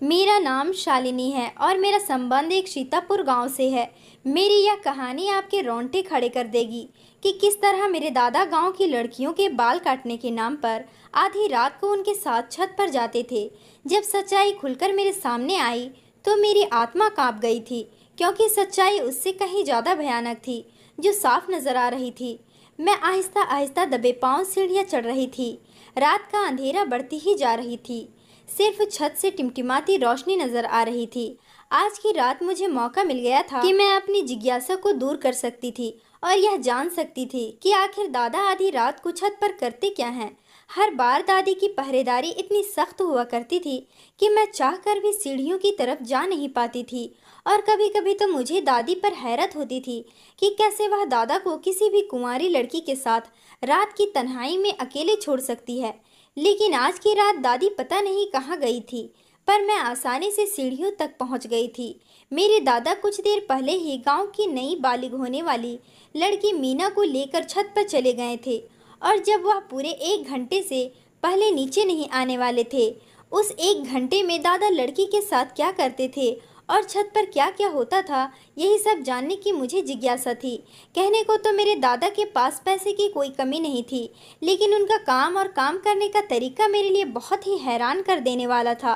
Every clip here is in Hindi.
मेरा नाम शालिनी है और मेरा संबंध एक सीतापुर गांव से है। मेरी यह कहानी आपके रोंगटे खड़े कर देगी कि किस तरह मेरे दादा गांव की लड़कियों के बाल काटने के नाम पर आधी रात को उनके साथ छत पर जाते थे। जब सच्चाई खुलकर मेरे सामने आई तो मेरी आत्मा कांप गई थी, क्योंकि सच्चाई उससे कहीं ज़्यादा भयानक थी जो साफ नजर आ रही थी। मैं आहिस्ता आहिस्ता दबे पांव सीढ़ियाँ चढ़ रही थी। रात का अंधेरा बढ़ती ही जा रही थी। सिर्फ छत से टिमटिमाती रोशनी नजर आ रही थी। आज की रात मुझे मौका मिल गया था कि मैं अपनी जिज्ञासा को दूर कर सकती थी और यह जान सकती थी कि आखिर दादा आधी रात को छत पर करते क्या हैं। हर बार दादी की पहरेदारी इतनी सख्त हुआ करती थी कि मैं चाहकर भी सीढ़ियों की तरफ जा नहीं पाती थी। और कभी कभी तो मुझे दादी पर हैरत होती थी कि कैसे वह दादा को किसी भी कुंवारी लड़की के साथ रात की तन्हाई में अकेले छोड़ सकती है। लेकिन आज की रात दादी पता नहीं कहाँ गई थी, पर मैं आसानी से सीढ़ियों तक पहुँच गई थी। मेरे दादा कुछ देर पहले ही गांव की नई बालिग होने वाली लड़की मीना को लेकर छत पर चले गए थे, और जब वह पूरे 1 घंटे से पहले नीचे नहीं आने वाले थे, उस 1 घंटे में दादा लड़की के साथ क्या करते थे और छत पर क्या क्या होता था, यही सब जानने की मुझे जिज्ञासा थी। कहने को तो मेरे दादा के पास पैसे की कोई कमी नहीं थी, लेकिन उनका काम और काम करने का तरीका मेरे लिए बहुत ही हैरान कर देने वाला था।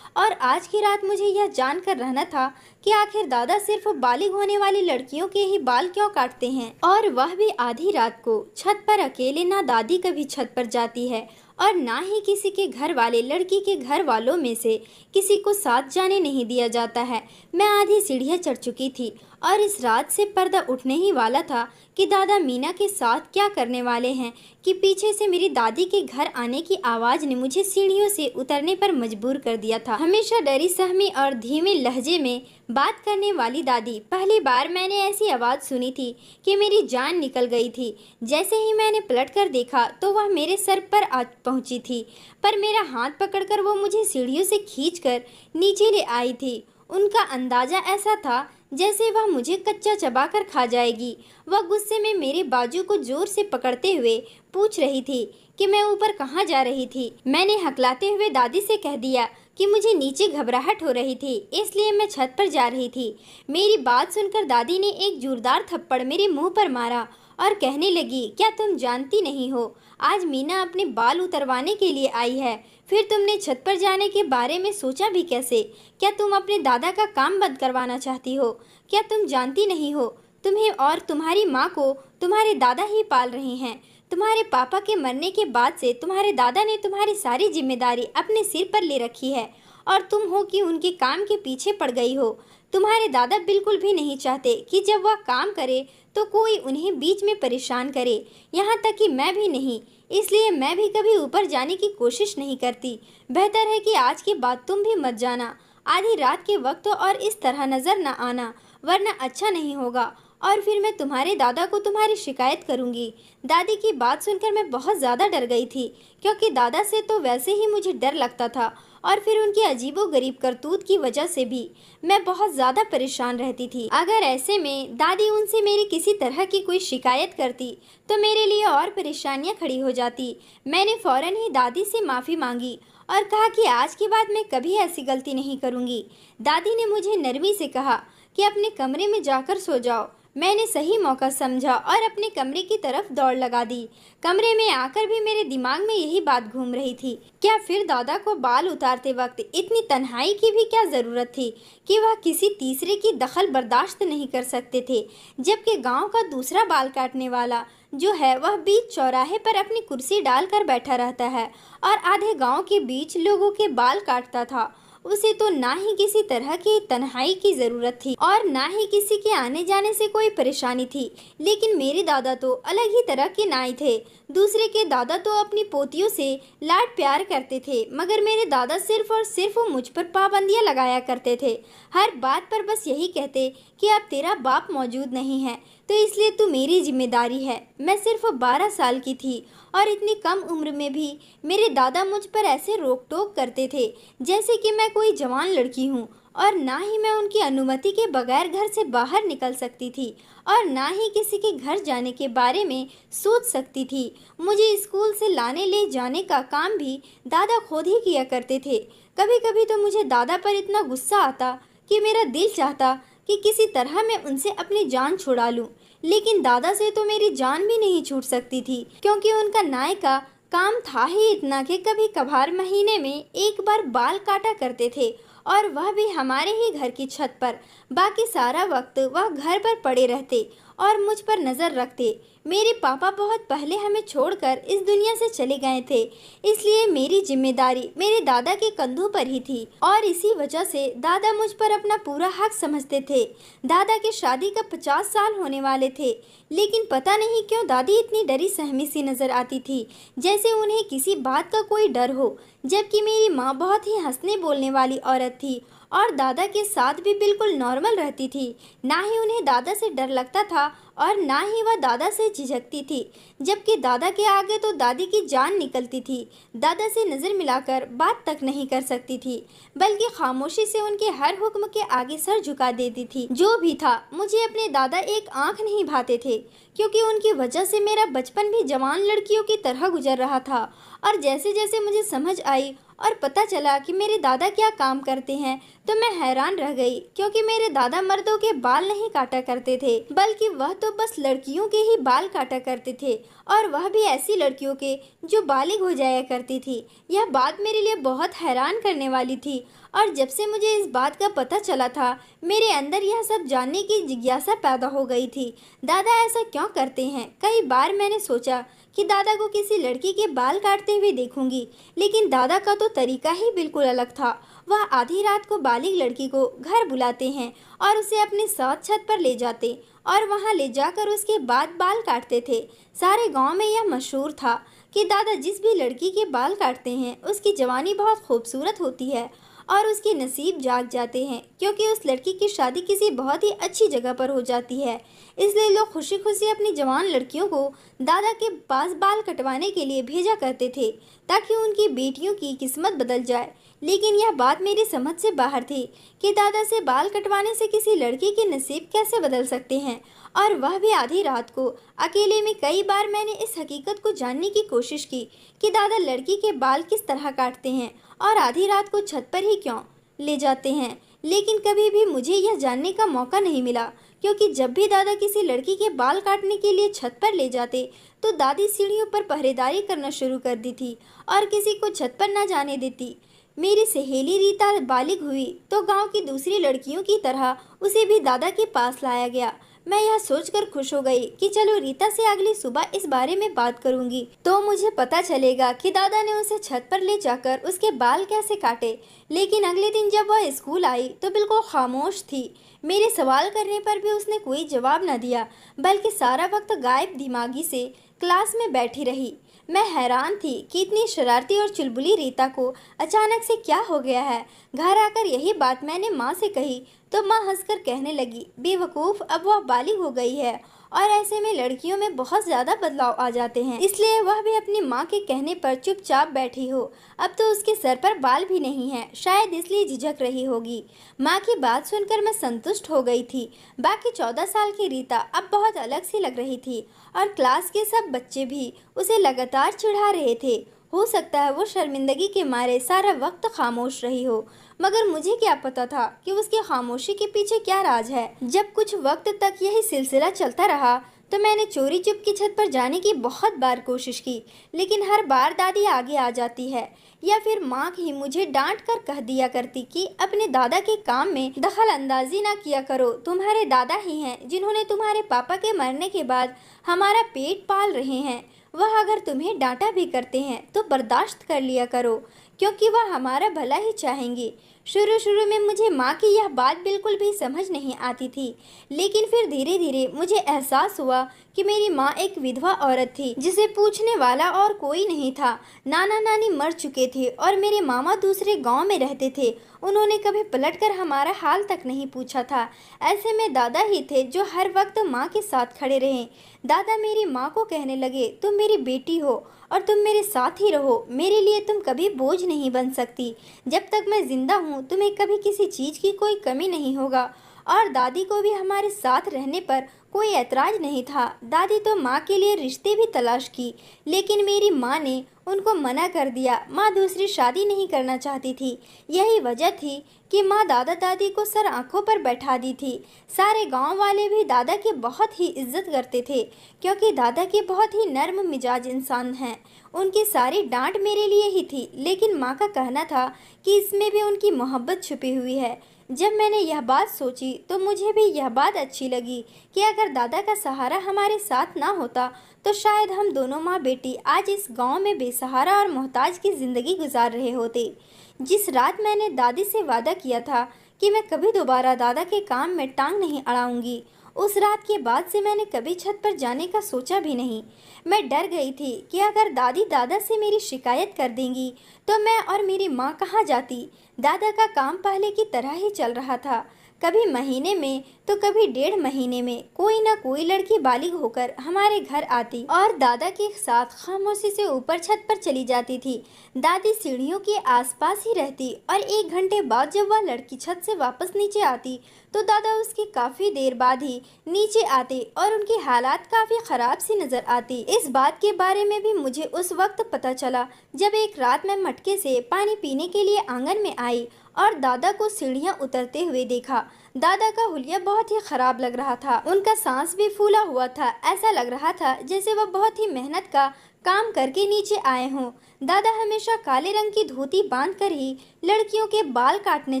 और आज की रात मुझे यह जानकर रहना था कि आखिर दादा सिर्फ बालिग होने वाली लड़कियों के ही बाल क्यों काटते हैं, और वह भी आधी रात को छत पर अकेले। ना दादी कभी छत पर जाती है और ना ही किसी के घर वाले लड़की के घर वालों में से किसी को साथ जाने नहीं दिया जाता है। मैं आधी सीढ़ियाँ चढ़ चुकी थी और इस रात से पर्दा उठने ही वाला था कि दादा मीना के साथ क्या करने वाले हैं कि पीछे से मेरी दादी के घर आने की आवाज़ ने मुझे सीढ़ियों से उतरने पर मजबूर कर दिया था। हमेशा डरी सहमी और धीमे लहजे में बात करने वाली दादी, पहली बार मैंने ऐसी आवाज़ सुनी थी कि मेरी जान निकल गई थी। जैसे ही मैंने पलटकर देखा तो वह मेरे सर पर आ पहुंची थी, पर मेरा हाथ पकड़कर वो मुझे सीढ़ियों से खींचकर नीचे ले आई थी। उनका अंदाजा ऐसा था जैसे वह मुझे कच्चा चबाकर खा जाएगी। वह गुस्से में मेरे बाजू को जोर से पकड़ते हुए पूछ रही थी कि मैं ऊपर कहाँ जा रही थी। मैंने हकलाते हुए दादी से कह दिया कि मुझे नीचे घबराहट हो रही थी, इसलिए मैं छत पर जा रही थी। मेरी बात सुनकर दादी ने एक जोरदार थप्पड़ मेरे मुंह पर मारा और कहने लगी, क्या तुम जानती नहीं हो आज मीना अपने बाल उतरवाने के लिए आई है? फिर तुमने छत पर जाने के बारे में सोचा भी कैसे? क्या तुम अपने दादा का काम बंद करवाना चाहती हो? क्या तुम जानती नहीं हो तुम्हें और तुम्हारी माँ को तुम्हारे दादा ही पाल रहे हैं? तुम्हारे पापा के मरने के बाद से तुम्हारे दादा ने तुम्हारी सारी जिम्मेदारी अपने सिर पर ले रखी है और तुम हो कि उनके काम के पीछे पड़ गई हो। तुम्हारे दादा बिल्कुल भी नहीं चाहते कि जब वह काम करे तो कोई उन्हें बीच में परेशान करे, यहाँ तक कि मैं भी नहीं। इसलिए मैं भी कभी ऊपर जाने की कोशिश नहीं करती। बेहतर है कि आज के बाद तुम भी मत जाना आधी रात के वक्त और इस तरह नजर न आना, वरना अच्छा नहीं होगा और फिर मैं तुम्हारे दादा को तुम्हारी शिकायत करूंगी। दादी की बात सुनकर मैं बहुत ज़्यादा डर गई थी, क्योंकि दादा से तो वैसे ही मुझे डर लगता था और फिर उनकी अजीबोगरीब करतूत की वजह से भी मैं बहुत ज़्यादा परेशान रहती थी। अगर ऐसे में दादी उनसे मेरी किसी तरह की कोई शिकायत करती तो मेरे लिए और परेशानियां खड़ी हो जाती। मैंने फ़ौरन ही दादी से माफ़ी मांगी और कहा कि आज के बाद मैं कभी ऐसी गलती नहीं करूँगी। दादी ने मुझे नरमी से कहा कि अपने कमरे में जाकर सो जाओ। मैंने सही मौका समझा और अपने कमरे की तरफ दौड़ लगा दी। कमरे में आकर भी मेरे दिमाग में यही बात घूम रही थी, क्या फिर दादा को बाल उतारते वक्त इतनी तन्हाई की भी क्या ज़रूरत थी कि वह किसी तीसरे की दखल बर्दाश्त नहीं कर सकते थे, जबकि गांव का दूसरा बाल काटने वाला जो है वह बीच चौराहे पर अपनी कुर्सी डालकर बैठा रहता है और आधे गाँव के बीच लोगों के बाल काटता था। उसे तो ना ही किसी तरह की तन्हाई की ज़रूरत थी और ना ही किसी के आने जाने से कोई परेशानी थी। लेकिन मेरे दादा तो अलग ही तरह के नाई थे। दूसरे के दादा तो अपनी पोतियों से लाड प्यार करते थे, मगर मेरे दादा सिर्फ और सिर्फ मुझ पर पाबंदियां लगाया करते थे। हर बात पर बस यही कहते कि अब तेरा बाप मौजूद नहीं है तो इसलिए तू मेरी जिम्मेदारी है। मैं सिर्फ 12 साल की थी और इतनी कम उम्र में भी मेरे दादा मुझ पर ऐसे रोक टोक करते थे जैसे कि मैं कोई जवान लड़की हूँ और ना ही मैं उनकी अनुमति के बगैर घर से बाहर निकल सकती थी और ना ही किसी के घर जाने के बारे में सोच सकती थी। मुझे स्कूल से लाने ले जाने का काम भी दादा खुद ही किया करते थे। कभी कभी तो मुझे दादा पर इतना गुस्सा आता कि मेरा दिल चाहता कि किसी तरह मैं उनसे अपनी जान छुड़ा लूं, लेकिन दादा से तो मेरी जान भी नहीं छूट सकती थी, क्योंकि उनका नाई का काम था ही इतना कि कभी कभार महीने में एक बार बाल काटा करते थे, और वह भी हमारे ही घर की छत पर। बाकी सारा वक्त वह घर पर पड़े रहते और मुझ पर नज़र रखते। मेरे पापा बहुत पहले हमें छोड़कर इस दुनिया से चले गए थे, इसलिए मेरी जिम्मेदारी मेरे दादा के कंधों पर ही थी, और इसी वजह से दादा मुझ पर अपना पूरा हक समझते थे। दादा की शादी का 50 साल होने वाले थे, लेकिन पता नहीं क्यों दादी इतनी डरी सहमी सी नजर आती थी, जैसे उन्हें किसी बात का कोई डर हो। जबकि मेरी माँ बहुत ही हंसने बोलने वाली औरत थी और दादा के साथ भी बिल्कुल नॉर्मल रहती थी। ना ही उन्हें दादा से डर लगता था और ना ही वह दादा से झिझकती थी, जबकि दादा के आगे तो दादी की जान निकलती थी। दादा से नज़र मिलाकर बात तक नहीं कर सकती थी, बल्कि खामोशी से उनके हर हुक्म के आगे सर झुका देती थी। जो भी था, मुझे अपने दादा एक आंख नहीं भाते थे, क्योंकि उनकी वजह से मेरा बचपन भी जवान लड़कियों की तरह गुजर रहा था। और जैसे जैसे मुझे समझ आई और पता चला कि मेरे दादा क्या काम करते हैं, तो मैं हैरान रह गई, क्योंकि मेरे दादा मर्दों के बाल नहीं काटा करते थे, बल्कि वह तो बस लड़कियों के ही बाल काटा करते थे, और वह भी ऐसी लड़कियों के जो बालिग हो जाया करती थी। यह बात मेरे लिए बहुत हैरान करने वाली थी, और जब से मुझे इस बात का पता चला था, मेरे अंदर यह सब जानने की जिज्ञासा पैदा हो गई थी। दादा ऐसा क्यों करते हैं? कई बार मैंने सोचा कि दादा को किसी लड़की के बाल काटते हुए देखूंगी, लेकिन दादा का तो तरीका ही बिल्कुल अलग था। वह आधी रात को बालिग लड़की को घर बुलाते हैं और उसे अपने साथ छत पर ले जाते और वहां ले जाकर उसके बाद बाल काटते थे। सारे गांव में यह मशहूर था कि दादा जिस भी लड़की के बाल काटते हैं, उसकी जवानी बहुत खूबसूरत होती है और उसके नसीब जाग जाते हैं, क्योंकि उस लड़की की शादी किसी बहुत ही अच्छी जगह पर हो जाती है। इसलिए लोग खुशी खुशी अपनी जवान लड़कियों को दादा के पास बाल कटवाने के लिए भेजा करते थे, ताकि उनकी बेटियों की किस्मत बदल जाए। लेकिन यह बात मेरी समझ से बाहर थी कि दादा से बाल कटवाने से किसी लड़की के नसीब कैसे बदल सकते हैं, और वह भी आधी रात को। अकेले में कई बार मैंने इस हकीकत को जानने की कोशिश की कि दादा लड़की के बाल किस तरह काटते हैं और आधी रात को छत पर ही क्यों ले जाते हैं, लेकिन कभी भी मुझे यह जानने का मौका नहीं मिला, क्योंकि जब भी दादा किसी लड़की के बाल काटने के लिए छत पर ले जाते, तो दादी सीढ़ियों पर पहरेदारी करना शुरू कर दी थी और किसी को छत पर न जाने देती। मेरी सहेली रीता बालिग हुई तो गांव की दूसरी लड़कियों की तरह उसे भी दादा के पास लाया गया। मैं यह सोचकर खुश हो गई कि चलो रीता से अगली सुबह इस बारे में बात करूंगी, तो मुझे पता चलेगा कि दादा ने उसे छत पर ले जाकर उसके बाल कैसे काटे। लेकिन अगले दिन जब वह स्कूल आई तो बिल्कुल खामोश थी। मेरे सवाल करने पर भी उसने कोई जवाब न दिया, बल्कि सारा वक्त गायब दिमागी से क्लास में बैठी रही। मैं हैरान थी कि इतनी शरारती और चुलबुली रीता को अचानक से क्या हो गया है। घर आकर यही बात मैंने माँ से कही तो माँ हंसकर कहने लगी, बेवकूफ़, अब वह बालिग हो गई है और ऐसे में लड़कियों में बहुत ज़्यादा बदलाव आ जाते हैं, इसलिए वह भी अपनी माँ के कहने पर चुपचाप बैठी हो। अब तो उसके सर पर बाल भी नहीं है, शायद इसलिए झिझक रही होगी। माँ की बात सुनकर मैं संतुष्ट हो गई थी। बाकी 14 साल की रीता अब बहुत अलग सी लग रही थी और क्लास के सब बच्चे भी उसे लगातार चिढ़ा रहे थे। हो सकता है वो शर्मिंदगी के मारे सारा वक्त खामोश रही हो, मगर मुझे क्या पता था कि उसकी खामोशी के पीछे क्या राज है। जब कुछ वक्त तक यही सिलसिला चलता रहा तो मैंने चोरी चुपके छत पर जाने की बहुत बार कोशिश की, लेकिन हर बार दादी आगे आ जाती है या फिर माँ ही मुझे डांट कर कह दिया करती कि अपने दादा के काम में दखल अंदाजी ना किया करो, तुम्हारे दादा ही हैं जिन्होंने तुम्हारे पापा के मरने के बाद हमारा पेट पाल रहे हैं। वह अगर तुम्हें डांटा भी करते हैं तो बर्दाश्त कर लिया करो, क्योंकि वह हमारा भला ही चाहेंगे। शुरू में मुझे माँ की यह बात बिल्कुल भी समझ नहीं आती थी, लेकिन फिर धीरे धीरे मुझे एहसास हुआ कि मेरी माँ एक विधवा औरत थी जिसे पूछने वाला और कोई नहीं था। नाना नानी मर चुके थे और मेरे मामा दूसरे गांव में रहते थे। उन्होंने कभी पलटकर हमारा हाल तक नहीं पूछा था। ऐसे में दादा ही थे जो हर वक्त माँ के साथ खड़े रहे। दादा मेरी माँ को कहने लगे, तुम मेरी बेटी हो और तुम मेरे साथ ही रहो। मेरे लिए तुम कभी बोझ नहीं बन सकती। जब तक मैं जिंदा हूँ तुम्हें कभी किसी चीज़ की कोई कमी नहीं होगा। और दादी को भी हमारे साथ रहने पर कोई ऐतराज नहीं था। दादी तो माँ के लिए रिश्ते भी तलाश की, लेकिन मेरी माँ ने उनको मना कर दिया। माँ दूसरी शादी नहीं करना चाहती थी। यही वजह थी कि माँ दादा दादी को सर आंखों पर बैठा दी थी। सारे गांव वाले भी दादा की बहुत ही इज्जत करते थे, क्योंकि दादा के बहुत ही नर्म मिजाज इंसान हैं। उनकी सारी डांट मेरे लिए ही थी, लेकिन माँ का कहना था कि इसमें भी उनकी मोहब्बत छुपी हुई है। जब मैंने यह बात सोची तो मुझे भी यह बात अच्छी लगी कि अगर दादा का सहारा हमारे साथ ना होता तो शायद हम दोनों माँ बेटी आज इस गांव में बेसहारा और मोहताज की ज़िंदगी गुजार रहे होते। जिस रात मैंने दादी से वादा किया था कि मैं कभी दोबारा दादा के काम में टांग नहीं अड़ाऊंगी, उस रात के बाद से मैंने कभी छत पर जाने का सोचा भी नहीं। मैं डर गई थी कि अगर दादी दादा से मेरी शिकायत कर देंगी तो मैं और मेरी माँ कहाँ जाती। दादा का काम पहले की तरह ही चल रहा था। कभी महीने में तो कभी 1.5 महीने में कोई ना कोई लड़की बालिग होकर हमारे घर आती और दादा के साथ खामोशी से ऊपर छत पर चली जाती थी। दादी सीढ़ियों के आसपास ही रहती और 1 घंटे बाद जब वह लड़की छत से वापस नीचे आती तो दादा उसके काफ़ी देर बाद ही नीचे आते और उनकी हालात काफ़ी ख़राब सी नज़र आती। इस बात के बारे में भी मुझे उस वक्त पता चला जब एक रात मैं मटके से पानी पीने के लिए आंगन में आई और दादा को सीढ़ियाँ उतरते हुए देखा। दादा का हुलिया बहुत ही खराब लग रहा था। उनका सांस भी फूला हुआ था। ऐसा लग रहा था जैसे वह बहुत ही मेहनत का काम करके नीचे आए हों। दादा हमेशा काले रंग की धोती बांधकर ही लड़कियों के बाल काटने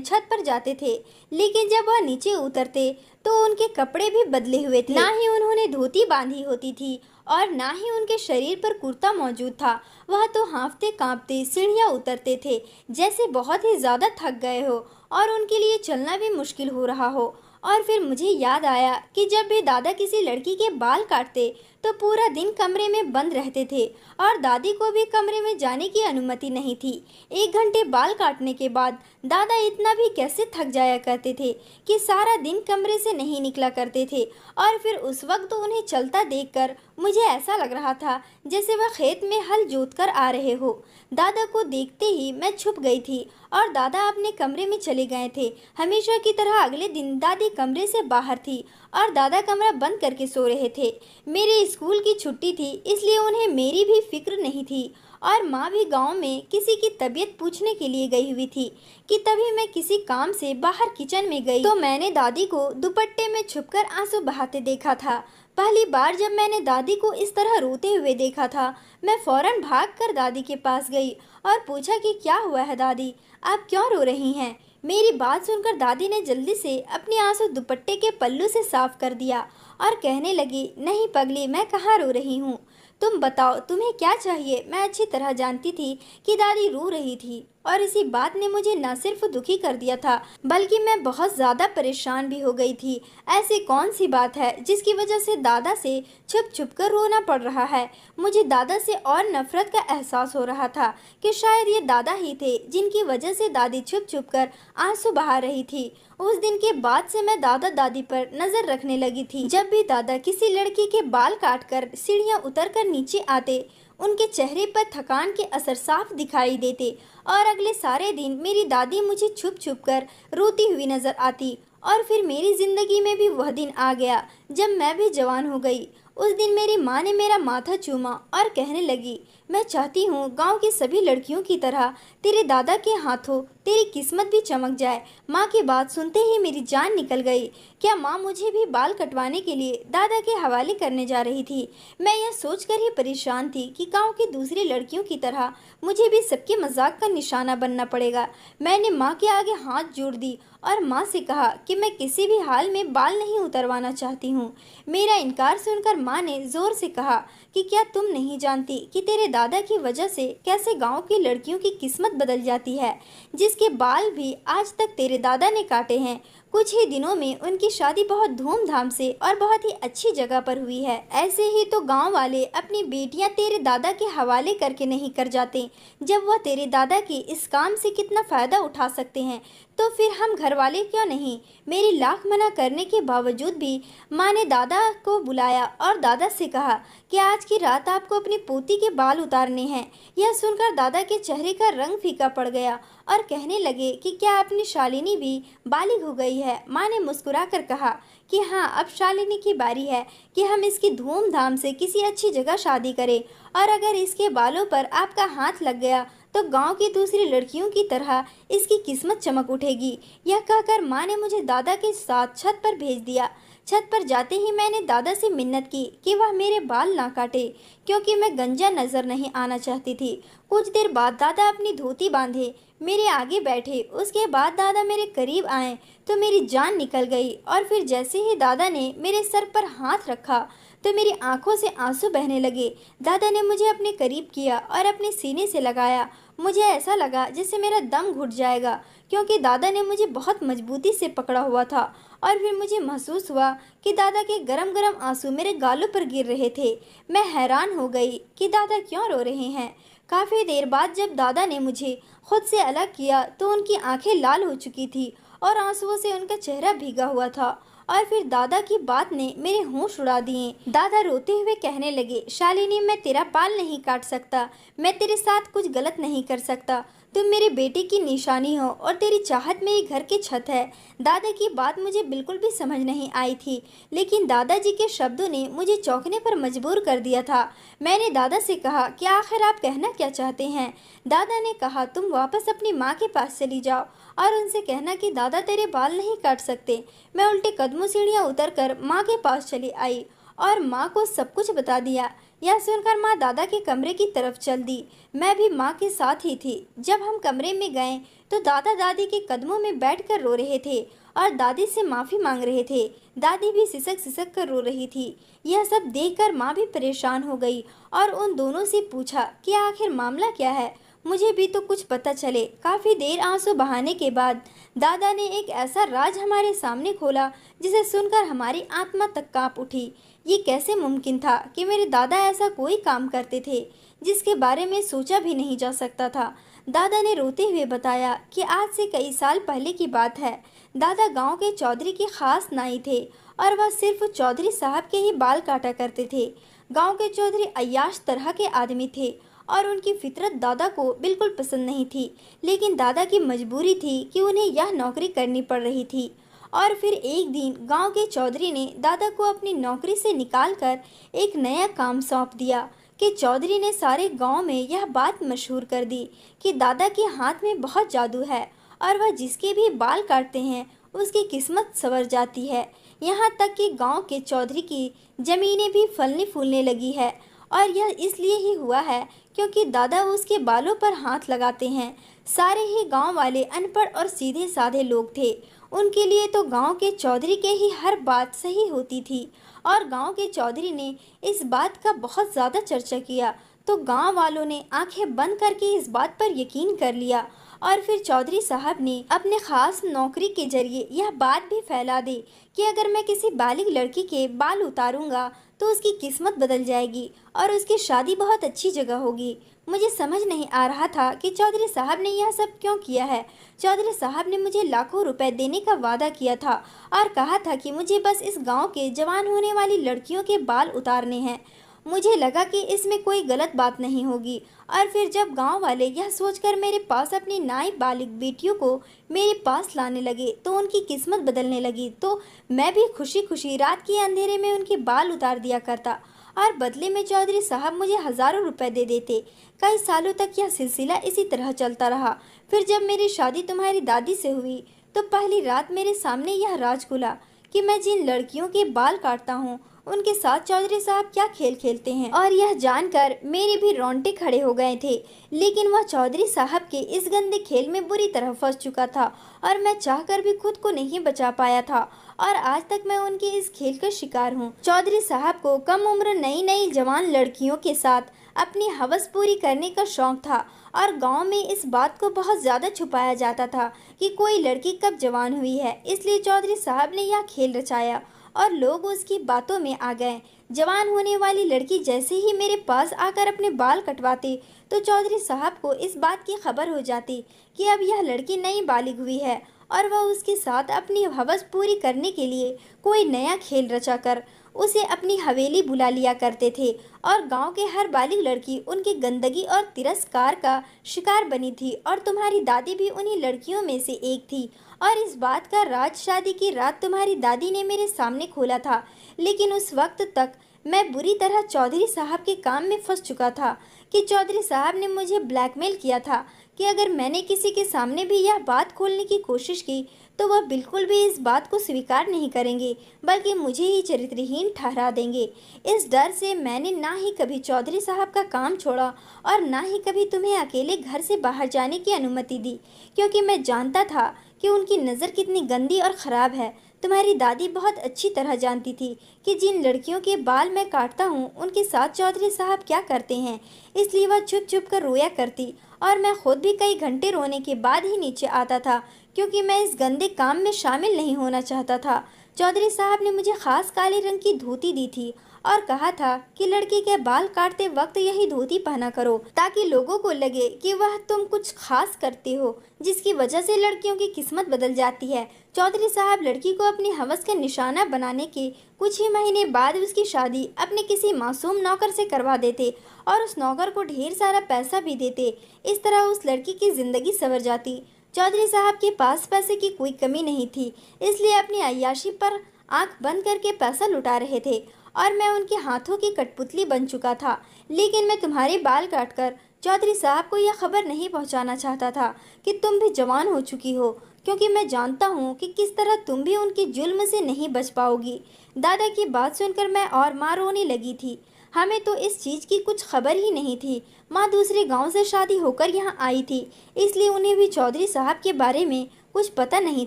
छत पर जाते थे, लेकिन जब वह नीचे उतरते तो उनके कपड़े भी बदले हुए थे। ना ही उन्होंने धोती बांधी होती थी और ना ही उनके शरीर पर कुर्ता मौजूद था। वह तो हाँफते कांपते सीढ़ियाँ उतरते थे जैसे बहुत ही ज़्यादा थक गए हो और उनके लिए चलना भी मुश्किल हो रहा हो। और फिर मुझे याद आया कि जब भी दादा किसी लड़की के बाल काटते तो पूरा दिन कमरे में बंद रहते थे और दादी को भी कमरे में जाने की अनुमति नहीं थी। 1 घंटे बाल काटने के बाद दादा इतना भी कैसे थक जाया करते थे कि सारा दिन कमरे से नहीं निकला करते थे। और फिर उस वक्त उन्हें चलता देखकर मुझे ऐसा लग रहा था जैसे वह खेत में हल जोत कर आ रहे हो। दादा को देखते ही मैं छुप गई थी और दादा अपने कमरे में चले गए थे। हमेशा की तरह अगले दिन दादी कमरे से बाहर थी और दादा कमरा बंद करके सो रहे थे। मेरे स्कूल की छुट्टी थी, इसलिए उन्हें मेरी भी फिक्र नहीं थी और माँ भी गांव में किसी की तबीयत पूछने के लिए गई हुई थी कि तभी मैं किसी काम से बाहर किचन में गई तो मैंने दादी को दुपट्टे में छुपकर आंसू बहाते देखा था। पहली बार जब मैंने दादी को इस तरह रोते हुए देखा था, मैं फौरन भागकर दादी के पास गई और पूछा कि क्या हुआ है दादी, आप क्यों रो रही हैं। मेरी बात सुनकर दादी ने जल्दी से अपने आंसू दुपट्टे के पल्लू से साफ कर दिया और कहने लगी, नहीं पगली, मैं कहाँ रो रही हूँ, तुम बताओ तुम्हें क्या चाहिए। मैं अच्छी तरह जानती थी कि दादी रो रही थी और इसी बात ने मुझे न सिर्फ दुखी कर दिया था बल्कि मैं बहुत ज़्यादा परेशान भी हो गई थी। ऐसी कौन सी बात है जिसकी वजह से दादा से छुप छुप कर रोना पड़ रहा है। मुझे दादा से और नफरत का एहसास हो रहा था कि शायद ये दादा ही थे जिनकी वजह से दादी छुप छुप कर आंसू बहा रही थी। उस दिन के बाद से मैं दादा दादी पर नजर रखने लगी थी। जब भी दादा किसी लड़की के बाल काटकर सीढ़ियाँ उतर कर नीचे आते, उनके चेहरे पर थकान के असर साफ दिखाई देते और अगले सारे दिन मेरी दादी मुझे छुप छुप कर रोती हुई नजर आती। और फिर मेरी जिंदगी में भी वह दिन आ गया जब मैं भी जवान हो गई। उस दिन मेरी माँ ने मेरा माथा चूमा और कहने लगी, मैं चाहती हूँ गांव की सभी लड़कियों की तरह तेरे दादा के हाथों तेरी किस्मत भी चमक जाए। माँ की बात सुनते ही मेरी जान निकल गई। क्या माँ मुझे भी बाल कटवाने के लिए दादा के हवाले करने जा रही थी। मैं यह सोचकर ही परेशान थी कि गांव की दूसरी लड़कियों की तरह मुझे भी सबके मजाक का निशाना बनना पड़ेगा। मैंने माँ के आगे हाथ जोड़ दी और माँ से कहा कि मैं किसी भी हाल में बाल नहीं उतरवाना चाहती हूँ। मेरा इनकार सुनकर माँ ने जोर से कहा कि क्या तुम नहीं जानती कि तेरे दादा की वजह से कैसे गांव की लड़कियों की किस्मत बदल जाती है, जिसके बाल भी आज तक तेरे दादा ने काटे हैं। कुछ ही दिनों में उनकी शादी बहुत धूमधाम से और बहुत ही अच्छी जगह पर हुई है। ऐसे ही तो गांव वाले अपनी बेटियां तेरे दादा के हवाले करके नहीं कर जाते। जब वह तेरे दादा के इस काम से कितना फ़ायदा उठा सकते हैं, तो फिर हम घर वाले क्यों नहीं। मेरी लाख मना करने के बावजूद भी माँ ने दादा को बुलाया और दादा से कहा कि आज की रात आपको अपनी पोती के बाल उतारने हैं। यह सुनकर दादा के चेहरे का रंग फीका पड़ गया और कहने लगे कि क्या अपनी शालिनी भी बालिग हो गई है। माँ ने मुस्कुराकर कहा कि हाँ, अब शालिनी की बारी है कि हम इसकी धूमधाम से किसी अच्छी जगह शादी करें, और अगर इसके बालों पर आपका हाथ लग गया तो गांव की दूसरी लड़कियों की तरह इसकी किस्मत चमक उठेगी। यह कहकर माँ ने मुझे दादा के साथ छत पर भेज दिया। छत पर जाते ही मैंने दादा से मिन्नत की कि वह मेरे बाल ना काटे, क्योंकि मैं गंजा नजर नहीं आना चाहती थी। कुछ देर बाद दादा अपनी धोती बांधे मेरे आगे बैठे। उसके बाद दादा मेरे करीब आए तो मेरी जान निकल गई, और फिर जैसे ही दादा ने मेरे सर पर हाथ रखा तो मेरी आंखों से आंसू बहने लगे। दादा ने मुझे अपने करीब किया और अपने सीने से लगाया। मुझे ऐसा लगा जैसे मेरा दम घुट जाएगा, क्योंकि दादा ने मुझे बहुत मजबूती से पकड़ा हुआ था। और फिर मुझे महसूस हुआ कि दादा के गरम गरम आंसू मेरे गालों पर गिर रहे थे। मैं हैरान हो गई कि दादा क्यों रो रहे हैं। काफ़ी देर बाद जब दादा ने मुझे खुद से अलग किया तो उनकी आंखें लाल हो चुकी थी और आंसुओं से उनका चेहरा भीगा हुआ था। और फिर दादा की बात ने मेरे होश उड़ा दिए। दादा रोते हुए कहने लगे, शालिनी, मैं तेरा बाल नहीं काट सकता, मैं तेरे साथ कुछ गलत नहीं कर सकता। तुम मेरे बेटे की निशानी हो और तेरी चाहत मेरे घर की छत है। दादा की बात मुझे बिल्कुल भी समझ नहीं आई थी, लेकिन दादाजी के शब्दों ने मुझे चौंकने पर मजबूर कर दिया था। मैंने दादा से कहा कि आखिर आप कहना क्या चाहते हैं। दादा ने कहा, तुम वापस अपनी माँ के पास चली जाओ और उनसे कहना कि दादा तेरे बाल नहीं काट सकते। मैं उल्टे कदमों सीढ़ियाँ उतरकर माँ के पास चली आई और माँ को सब कुछ बता दिया। यह सुनकर माँ दादा के कमरे की तरफ चल दी। मैं भी माँ के साथ ही थी। जब हम कमरे में गए तो दादा दादी के कदमों में बैठकर रो रहे थे और दादी से माफ़ी मांग रहे थे। दादी भी सिसक सिसक कर रो रही थी। यह सब देखकर माँ भी परेशान हो गई और उन दोनों से पूछा कि आखिर मामला क्या है, मुझे भी तो कुछ पता चले। काफ़ी देर आंसू बहाने के बाद दादा ने एक ऐसा राज हमारे सामने खोला जिसे सुनकर हमारी आत्मा तक कांप उठी। ये कैसे मुमकिन था कि मेरे दादा ऐसा कोई काम करते थे जिसके बारे में सोचा भी नहीं जा सकता था। दादा ने रोते हुए बताया कि आज से कई साल पहले की बात है। दादा गांव के चौधरी के खास नाई थे और वह सिर्फ चौधरी साहब के ही बाल काटा करते थे। गांव के चौधरी अय्याश तरह के आदमी थे और उनकी फितरत दादा को बिल्कुल पसंद नहीं थी, लेकिन दादा की मजबूरी थी कि उन्हें यह नौकरी करनी पड़ रही थी। और फिर एक दिन गांव के चौधरी ने दादा को अपनी नौकरी से निकालकर एक नया काम सौंप दिया कि चौधरी ने सारे गांव में यह बात मशहूर कर दी कि दादा के हाथ में बहुत जादू है और वह जिसके भी बाल काटते हैं उसकी किस्मत संवर जाती है। यहाँ तक कि गांव के चौधरी की ज़मीनें भी फलने फूलने लगी है, और यह इसलिए ही हुआ है क्योंकि दादा उसके बालों पर हाथ लगाते हैं। सारे ही गांव वाले अनपढ़ और सीधे साधे लोग थे। उनके लिए तो गांव के चौधरी के ही हर बात सही होती थी, और गांव के चौधरी ने इस बात का बहुत ज़्यादा चर्चा किया तो गांव वालों ने आंखें बंद करके इस बात पर यकीन कर लिया। और फिर चौधरी साहब ने अपने खास नौकरी के जरिए यह बात भी फैला दी कि अगर मैं किसी बालिग लड़की के बाल उतारूंगा तो उसकी किस्मत बदल जाएगी और उसकी शादी बहुत अच्छी जगह होगी। मुझे समझ नहीं आ रहा था कि चौधरी साहब ने यह सब क्यों किया है। चौधरी साहब ने मुझे लाखों रुपए देने का वादा किया था और कहा था कि मुझे बस इस गांव के जवान होने वाली लड़कियों के बाल उतारने हैं। मुझे लगा कि इसमें कोई गलत बात नहीं होगी, और फिर जब गांव वाले यह सोचकर मेरे पास अपनी नाई बालिग बेटियों को मेरे पास लाने लगे तो उनकी किस्मत बदलने लगी, तो मैं भी खुशी खुशी रात के अंधेरे में उनके बाल उतार दिया करता और बदले में चौधरी साहब मुझे हज़ारों रुपए दे देते। कई सालों तक यह सिलसिला इसी तरह चलता रहा। फिर जब मेरी शादी तुम्हारी दादी से हुई तो पहली रात मेरे सामने यह राज खुला कि मैं जिन लड़कियों के बाल काटता हूँ उनके साथ चौधरी साहब क्या खेल खेलते हैं, और यह जानकर मेरे भी रोंगटे खड़े हो गए थे। लेकिन वह चौधरी साहब के इस गंदे खेल में बुरी तरह फंस चुका था और मैं चाहकर भी खुद को नहीं बचा पाया था, और आज तक मैं उनके इस खेल का शिकार हूँ। चौधरी साहब को कम उम्र नई नई जवान लड़कियों के साथ अपनी हवस पूरी करने का शौक था और गांव में इस बात को बहुत ज़्यादा छुपाया जाता था कि कोई लड़की कब जवान हुई है। इसलिए चौधरी साहब ने यह खेल रचाया और लोग उसकी बातों में आ गए। जवान होने वाली लड़की जैसे ही मेरे पास आकर अपने बाल कटवाती तो चौधरी साहब को इस बात की खबर हो जाती कि अब यह लड़की नई बालिग हुई है और वह उसके साथ अपनी हवस पूरी करने के लिए कोई नया खेल रचाकर उसे अपनी हवेली बुला लिया करते थे। और गांव के हर बालिग लड़की उनकी गंदगी और तिरस्कार का शिकार बनी थी और तुम्हारी दादी भी उन्हीं लड़कियों में से एक थी। और इस बात का राज शादी की रात तुम्हारी दादी ने मेरे सामने खोला था, लेकिन उस वक्त तक मैं बुरी तरह चौधरी साहब के काम में फंस चुका था कि चौधरी साहब ने मुझे ब्लैकमेल किया था कि अगर मैंने किसी के सामने भी यह बात खोलने की कोशिश की तो वह बिल्कुल भी इस बात को स्वीकार नहीं करेंगे, बल्कि मुझे ही चरित्रहीन ठहरा देंगे। इस डर से मैंने ना ही कभी चौधरी साहब का काम छोड़ा और ना ही कभी तुम्हें अकेले घर से बाहर जाने की अनुमति दी, क्योंकि मैं जानता था कि उनकी नज़र कितनी गंदी और ख़राब है। तुम्हारी दादी बहुत अच्छी तरह जानती थी कि जिन लड़कियों के बाल मैं काटता हूँ उनके साथ चौधरी साहब क्या करते हैं, इसलिए वह छुप छुप कर रोया करती और मैं खुद भी कई घंटे रोने के बाद ही नीचे आता था, क्योंकि मैं इस गंदे काम में शामिल नहीं होना चाहता था। चौधरी साहब ने मुझे खास काले रंग की धोती दी थी और कहा था कि लड़की के बाल काटते वक्त यही धोती पहना करो ताकि लोगों को लगे कि वह तुम कुछ खास करते हो, जिसकी वजह से लड़कियों की किस्मत बदल जाती है। चौधरी साहब लड़की को अपनी हवस का निशाना बनाने के कुछ ही महीने बाद उसकी शादी अपने किसी मासूम नौकर से करवा देते और उस नौकर को ढेर सारा पैसा भी देते। इस तरह उस लड़की की जिंदगी संवर जाती। चौधरी साहब के पास पैसे की कोई कमी नहीं थी, इसलिए अपनी अय्याशी पर आंख बंद करके पैसा लुटा रहे थे और मैं उनके हाथों की कठपुतली बन चुका था। लेकिन मैं तुम्हारे बाल काटकर चौधरी साहब को यह खबर नहीं पहुंचाना चाहता था कि तुम भी जवान हो चुकी हो, क्योंकि मैं जानता हूँ कि किस तरह तुम भी उनके जुल्म से नहीं बच पाओगी। दादा की बात सुनकर मैं और माँ रोने लगी थी। हमें तो इस चीज़ की कुछ खबर ही नहीं थी। माँ दूसरे गांव से शादी होकर यहाँ आई थी, इसलिए उन्हें भी चौधरी साहब के बारे में कुछ पता नहीं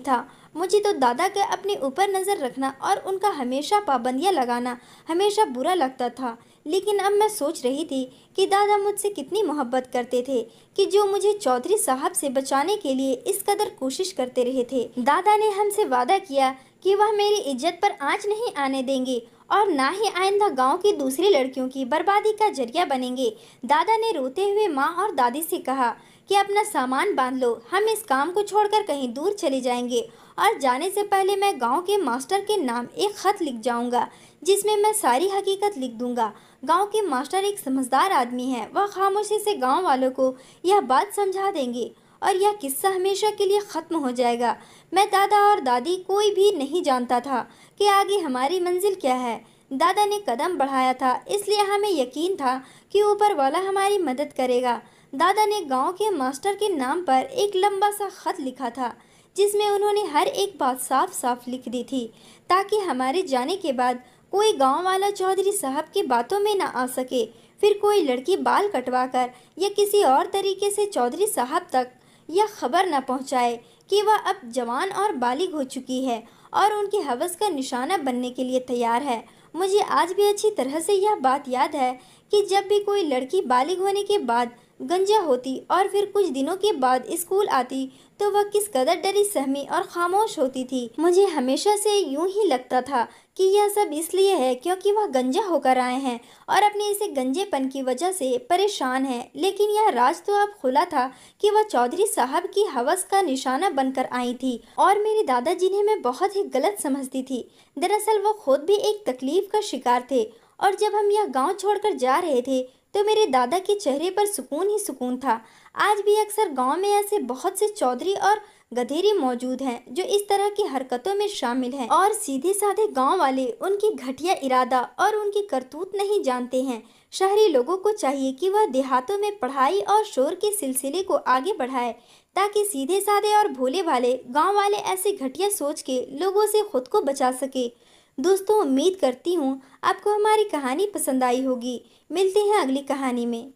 था। मुझे तो दादा के अपने ऊपर नज़र रखना और उनका हमेशा पाबंदियाँ लगाना हमेशा बुरा लगता था। लेकिन अब मैं सोच रही थी कि दादा मुझसे कितनी मोहब्बत करते थे कि जो मुझे चौधरी साहब से बचाने के लिए इस कदर कोशिश करते रहे थे। दादा ने हमसे वादा किया कि वह मेरी इज्जत पर आंच नहीं आने देंगे और ना ही आइंदा गांव की दूसरी लड़कियों की बर्बादी का जरिया बनेंगे। दादा ने रोते हुए माँ और दादी से कहा कि अपना सामान बांध लो, हम इस काम को छोड़कर कहीं दूर चले जाएंगे और जाने से पहले मैं गांव के मास्टर के नाम एक खत लिख जाऊंगा जिसमें मैं सारी हकीकत लिख दूंगा। गांव के मास्टर एक समझदार आदमी है, वह खामोशी से गांव वालों को यह बात समझा देंगे और यह किस्सा हमेशा के लिए ख़त्म हो जाएगा। मैं, दादा और दादी कोई भी नहीं जानता था कि आगे हमारी मंजिल क्या है। दादा ने कदम बढ़ाया था, इसलिए हमें यकीन था कि ऊपर वाला हमारी मदद करेगा। दादा ने गांव के मास्टर के नाम पर एक लंबा सा खत लिखा था जिसमें उन्होंने हर एक बात साफ साफ लिख दी थी ताकि हमारे जाने के बाद कोई गांव वाला चौधरी साहब की बातों में ना आ सके। फिर कोई लड़की बाल कटवाकर या किसी और तरीके से चौधरी साहब तक यह खबर न पहुंचाए कि वह अब जवान और बालिग हो चुकी है और उनकी हवस का निशाना बनने के लिए तैयार है। मुझे आज भी अच्छी तरह से यह बात याद है कि जब भी कोई लड़की बालिग होने के बाद गंजा होती और फिर कुछ दिनों के बाद स्कूल आती तो वह किस कदर डरी सहमी और खामोश होती थी। मुझे हमेशा से यूं ही लगता था कि यह सब इसलिए है क्योंकि वह गंजा होकर आए हैं और अपने इसे गंजेपन की वजह से परेशान हैं। लेकिन यह राज तो अब खुला था कि वह चौधरी साहब की हवस का निशाना बनकर आई थी और मेरे दादा जिन्हें मैं बहुत ही गलत समझती थी, दरअसल वो खुद भी एक तकलीफ का शिकार थे। और जब हम यह गाँव छोड़कर जा रहे थे तो मेरे दादा के चेहरे पर सुकून ही सुकून था। आज भी अक्सर गांव में ऐसे बहुत से चौधरी और गधेरी मौजूद हैं जो इस तरह की हरकतों में शामिल हैं और सीधे साधे गांव वाले उनकी घटिया इरादा और उनकी करतूत नहीं जानते हैं। शहरी लोगों को चाहिए कि वह देहातों में पढ़ाई और शोर के सिलसिले को आगे बढ़ाए ताकि सीधे साधे और भोले भाले गाँव वाले ऐसी घटिया सोच के लोगों से खुद को बचा सके। दोस्तों, उम्मीद करती हूँ आपको हमारी कहानी पसंद आई होगी। मिलते हैं अगली कहानी में।